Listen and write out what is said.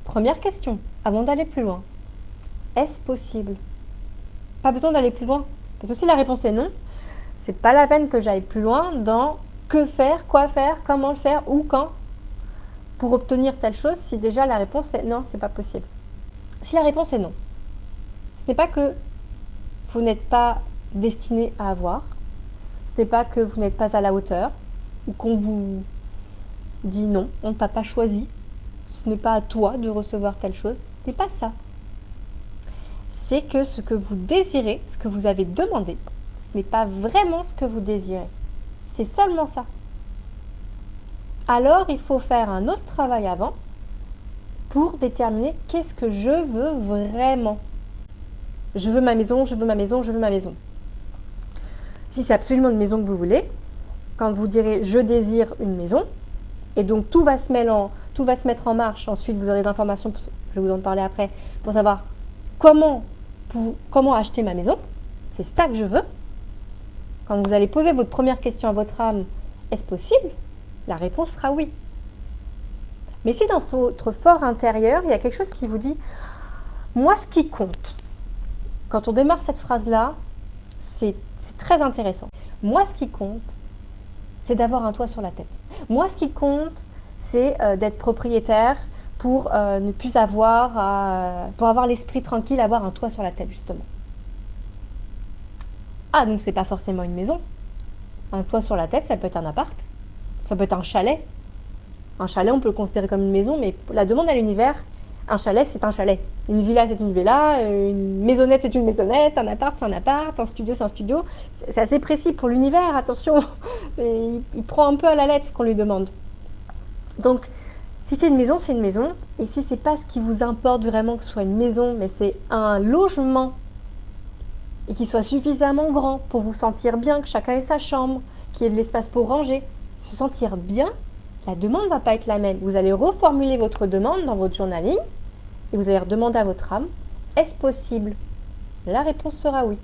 Première question, avant d'aller plus loin. Est-ce possible? Pas besoin d'aller plus loin. Parce que si la réponse est non, c'est pas la peine que j'aille plus loin dans que faire, quoi faire, comment le faire, où, quand, pour obtenir telle chose, si déjà la réponse est non, c'est pas possible. Si la réponse est non, ce n'est pas que vous n'êtes pas destiné à avoir, ce n'est pas que vous n'êtes pas à la hauteur, ou qu'on vous dit non, on ne t'a pas choisi, ce n'est pas à toi de recevoir telle chose, ce n'est pas ça. C'est que ce que vous désirez, ce que vous avez demandé, ce n'est pas vraiment ce que vous désirez. C'est seulement ça. Alors, il faut faire un autre travail avant pour déterminer qu'est-ce que je veux vraiment. Je veux ma maison, je veux ma maison, je veux ma maison. Si c'est absolument une maison que vous voulez, quand vous direz « je désire une maison », et donc tout va se mettre en marche, ensuite vous aurez des informations, je vais vous en parler après, pour savoir comment acheter ma maison, c'est ça que je veux. Quand vous allez poser votre première question à votre âme, est-ce possible? La réponse sera oui. Mais si dans votre fort intérieur, il y a quelque chose qui vous dit, moi ce qui compte, quand on démarre cette phrase-là, c'est très intéressant. Moi ce qui compte, c'est d'avoir un toit sur la tête. Moi ce qui compte, c'est d'être propriétaire pour ne plus avoir, pour avoir l'esprit tranquille, avoir un toit sur la tête justement. Ah, donc c'est pas forcément une maison. Un toit sur la tête, ça peut être un appart, ça peut être un chalet. Un chalet, on peut le considérer comme une maison, mais la demande à l'univers, un chalet, c'est un chalet. Une villa, c'est une villa, une maisonnette, c'est une maisonnette, un appart, c'est un appart, un studio, c'est un studio. C'est assez précis pour l'univers, attention. Il prend un peu à la lettre ce qu'on lui demande. Donc, si c'est une maison, c'est une maison. Et si c'est pas ce qui vous importe vraiment que ce soit une maison, mais c'est un logement et qu'il soit suffisamment grand pour vous sentir bien, que chacun ait sa chambre, qu'il y ait de l'espace pour ranger, se sentir bien, la demande ne va pas être la même. Vous allez reformuler votre demande dans votre journaling et vous allez redemander à votre âme, est-ce possible? La réponse sera oui.